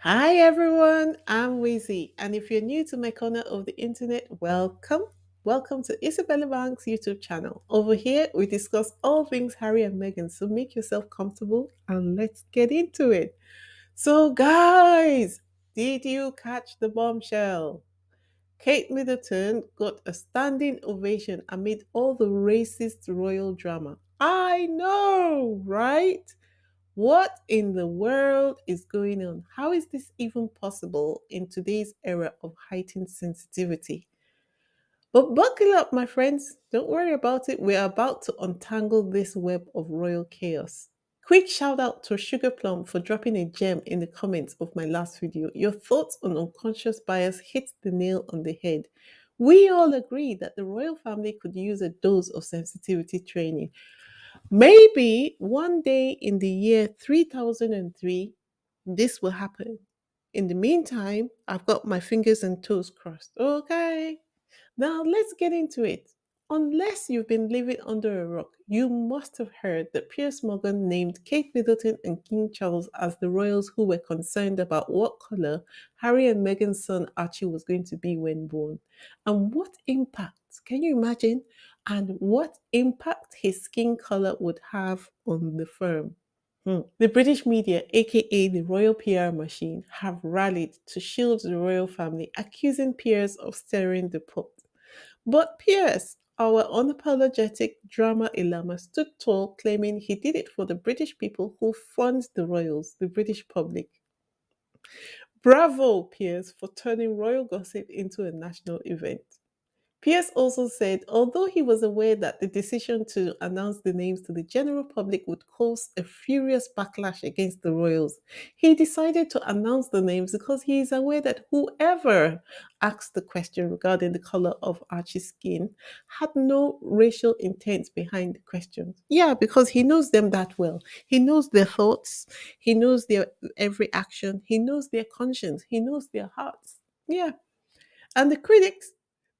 Hi everyone, I'm Wizzy, and if you're new to my corner of the internet, welcome. Welcome to Isabella Bank's YouTube channel. Over here, we discuss all things Harry and Meghan, so make yourself comfortable and let's get into it. So, guys, did you catch the bombshell? Kate Middleton got a standing ovation amid all the racist royal drama. I know, right? What in the world is going on? How is this even possible in today's era of heightened sensitivity? But buckle up, my friends. Don't worry about it. We're about to untangle this web of royal chaos. Quick shout out to Sugar Plum for dropping a gem in the comments of my last video. Your thoughts on unconscious bias hit the nail on the head. We all agree that the royal family could use a dose of sensitivity training. Maybe one day in the year 3003, this will happen. In the meantime, I've got my fingers and toes crossed. Okay. Now let's get into it. Unless you've been living under a rock, you must have heard that Piers Morgan named Kate Middleton and King Charles as the royals who were concerned about what color Harry and Meghan's son Archie was going to be when born. And what impact, can you imagine? And what impact his skin color would have on the firm. The British media, aka the royal PR machine, have rallied to shield the royal family, accusing Piers of stirring the pot. But Piers, our unapologetic drama Ilama, stood tall, claiming he did it for the British people who fund the royals, the British public. Bravo, Piers, for turning royal gossip into a national event. Pierce also said, although he was aware that the decision to announce the names to the general public would cause a furious backlash against the royals, he decided to announce the names because he is aware that whoever asked the question regarding the color of Archie's skin had no racial intent behind the questions. Yeah, because he knows them that well. He knows their thoughts, he knows their every action, he knows their conscience, he knows their hearts. Yeah. And the critics,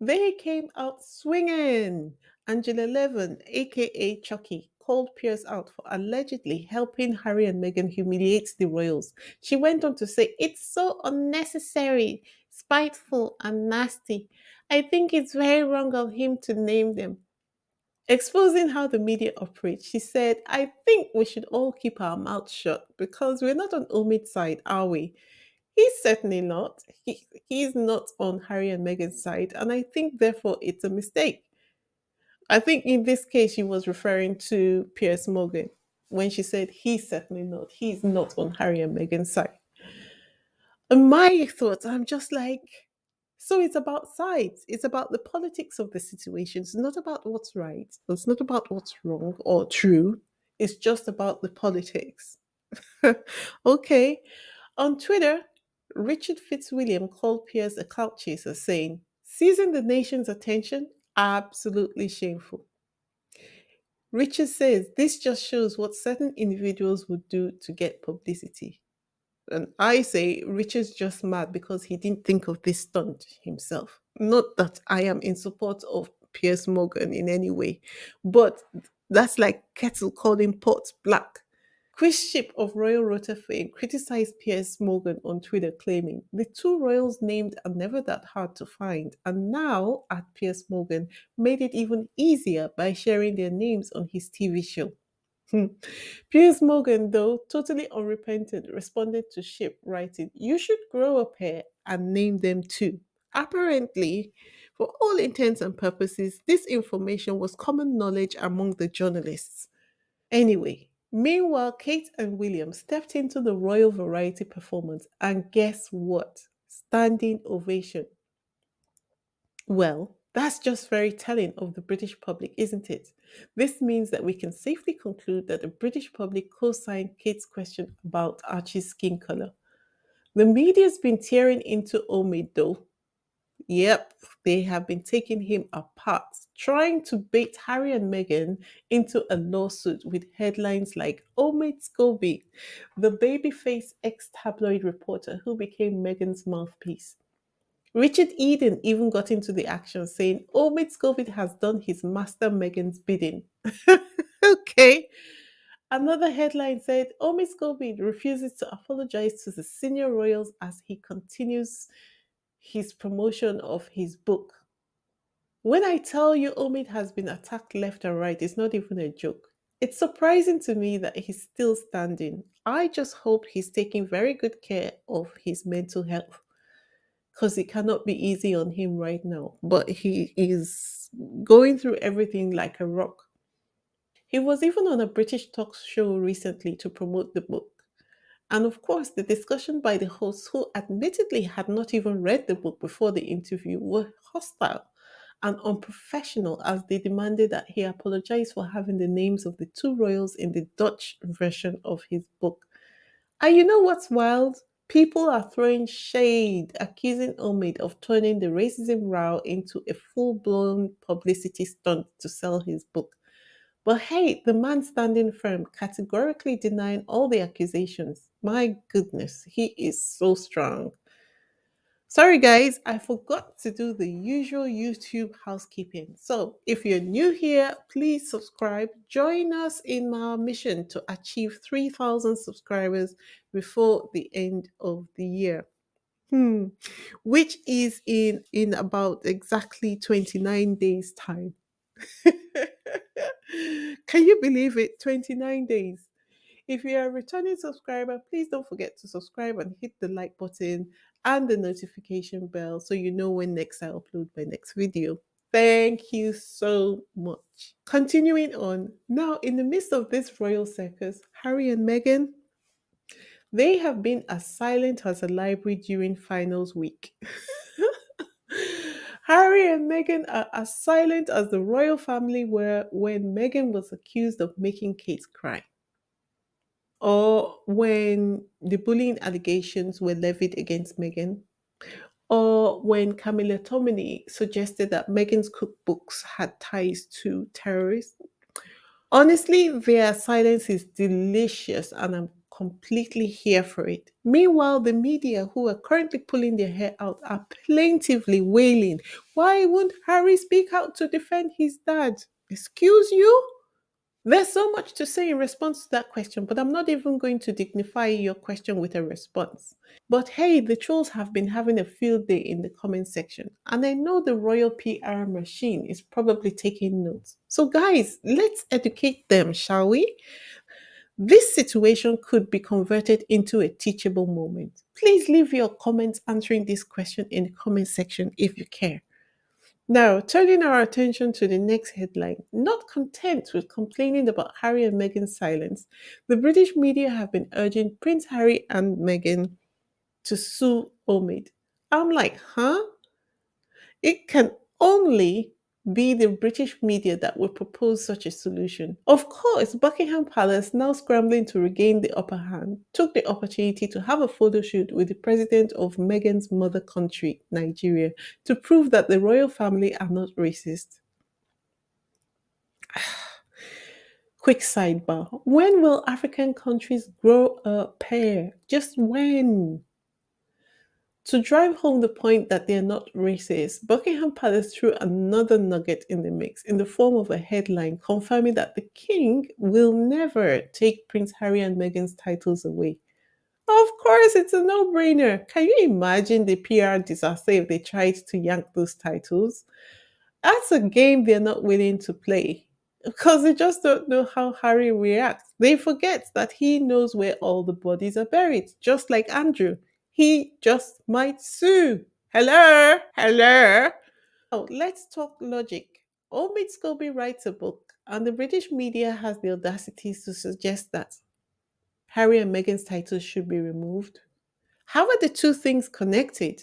they came out swinging. Angela Levin, aka Chucky, called Pierce out for allegedly helping Harry and Meghan humiliate the royals. She went on to say, it's so unnecessary, spiteful, and nasty. I think it's very wrong of him to name them. Exposing how the media operates, she said, I think we should all keep our mouths shut because we're not on Omid's side, are we? He's certainly not. He's not on Harry and Meghan's side, and I think therefore it's a mistake. I think in this case she was referring to Piers Morgan when she said he's certainly not. He's not on Harry and Meghan's side. And my thoughts, I'm just like, so it's about sides. It's about the politics of the situation. It's not about what's right. It's not about what's wrong or true. It's just about the politics. Okay. On Twitter, Richard Fitzwilliam called Pierce a clout chaser, saying, seizing the nation's attention, absolutely shameful. Richard says this just shows what certain individuals would do to get publicity. And I say Richard's just mad because he didn't think of this stunt himself. Not that I am in support of Piers Morgan in any way, but that's like kettle calling pot black. Chris Ship of Royal Rota fame criticized Piers Morgan on Twitter, claiming the two royals named are never that hard to find, and now at Piers Morgan made it even easier by sharing their names on his TV show. Hmm. Piers Morgan, though totally unrepentant, responded to Ship, writing, you should grow a pair and name them too. Apparently, for all intents and purposes, this information was common knowledge among the journalists. Anyway, meanwhile, Kate and William stepped into the Royal Variety performance, and guess what? Standing ovation. Well, that's just very telling of the British public, isn't it? This means that we can safely conclude that the British public co signed Kate's question about Archie's skin color. The media's been tearing into Omid, though. Yep, they have been taking him apart, trying to bait Harry and Meghan into a lawsuit with headlines like Omid Scobie, the babyface ex tabloid reporter who became Meghan's mouthpiece. Richard Eden even got into the action, saying Omid Scobie has done his master Meghan's bidding. Okay. Another headline said Omid Scobie refuses to apologize to the senior royals as he continues his promotion of his book. When I tell you Omid has been attacked left and right, it's not even a joke. It's surprising to me that he's still standing. I just hope he's taking very good care of his mental health because it cannot be easy on him right now. But he is going through everything like a rock. He was even on a British talk show recently to promote the book. And of course, the discussion by the hosts, who admittedly had not even read the book before the interview, were hostile and unprofessional as they demanded that he apologize for having the names of the two royals in the Dutch version of his book. And you know what's wild? People are throwing shade, accusing Omid of turning the racism row into a full blown publicity stunt to sell his book. But hey, the man standing firm, categorically denying all the accusations. My goodness, he is so strong. Sorry, guys, I forgot to do the usual YouTube housekeeping. So, if you're new here, please subscribe. Join us in our mission to achieve 3,000 subscribers before the end of the year. Hmm. Which is in about exactly 29 days time. Can you believe it? 29 days. If you are a returning subscriber, please don't forget to subscribe and hit the like button and the notification bell so you know when next I upload my next video. Thank you so much. Continuing on, now in the midst of this royal circus, Harry and Meghan, they have been as silent as a library during finals week. Harry and Meghan are as silent as the royal family were when Meghan was accused of making Kate cry, or when the bullying allegations were levied against Meghan, or when Camilla Tominey suggested that Meghan's cookbooks had ties to terrorists. Honestly, their silence is delicious and I'm completely here for it. Meanwhile, the media who are currently pulling their hair out are plaintively wailing. Why won't Harry speak out to defend his dad? Excuse you? There's so much to say in response to that question, but I'm not even going to dignify your question with a response. But hey, the trolls have been having a field day in the comment section, and I know the royal PR machine is probably taking notes. So, guys, let's educate them, shall we? This situation could be converted into a teachable moment. Please leave your comments answering this question in the comment section if you care. Now, turning our attention to the next headline. Not content with complaining about Harry and Meghan's silence, the British media have been urging Prince Harry and Meghan to sue Omid. I'm like, huh? It can only be the British media that will propose such a solution. Of course, Buckingham Palace, now scrambling to regain the upper hand, took the opportunity to have a photo shoot with the president of Meghan's mother country, Nigeria, to prove that the royal family are not racist. Quick sidebar. When will African countries grow a pair? Just when? To drive home the point that they are not racist, Buckingham Palace threw another nugget in the mix in the form of a headline confirming that the king will never take Prince Harry and Meghan's titles away. Of course, it's a no brainer. Can you imagine the PR disaster if they tried to yank those titles? That's a game they're not willing to play because they just don't know how Harry reacts. They forget that he knows where all the bodies are buried, just like Andrew. He just might sue. Hello, hello. Now, let's talk logic. Omid Scobie writes a book, and the British media has the audacity to suggest that Harry and Meghan's titles should be removed. How are the two things connected?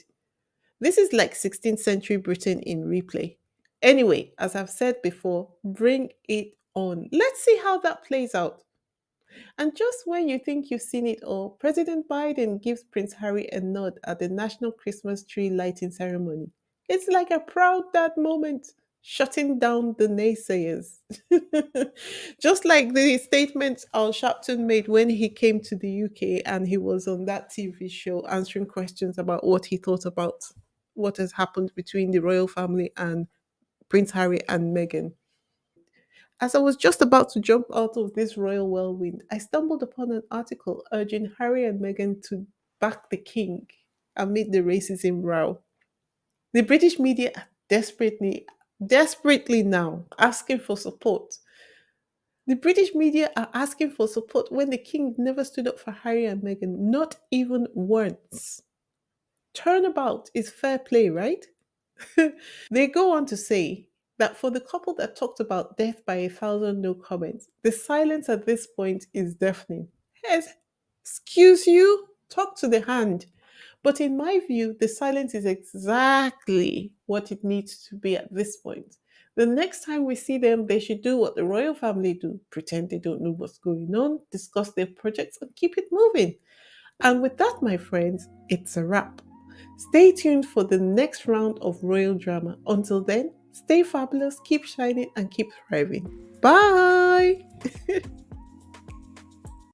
This is like 16th century Britain in replay. Anyway, as I've said before, bring it on. Let's see how that plays out. And just when you think you've seen it all, President Biden gives Prince Harry a nod at the National Christmas Tree Lighting Ceremony. It's like a proud dad moment, shutting down the naysayers. Just like the statement Al Sharpton made when he came to the UK and he was on that TV show answering questions about what he thought about what has happened between the royal family and Prince Harry and Meghan. As I was just about to jump out of this royal whirlwind, I stumbled upon an article urging Harry and Meghan to back the king amid the racism row. The British media are desperately now asking for support. The British media are asking for support when the king never stood up for Harry and Meghan, not even once. Turnabout is fair play, right? They go on to say that for the couple that talked about death by a thousand no comments, the silence at this point is deafening. Yes, excuse you, talk to the hand. But in my view, the silence is exactly what it needs to be at this point. The next time we see them, they should do what the royal family do, pretend they don't know what's going on, discuss their projects, and keep it moving. And with that, my friends, it's a wrap. Stay tuned for the next round of royal drama. Until then, stay fabulous, keep shining, and keep thriving. Bye!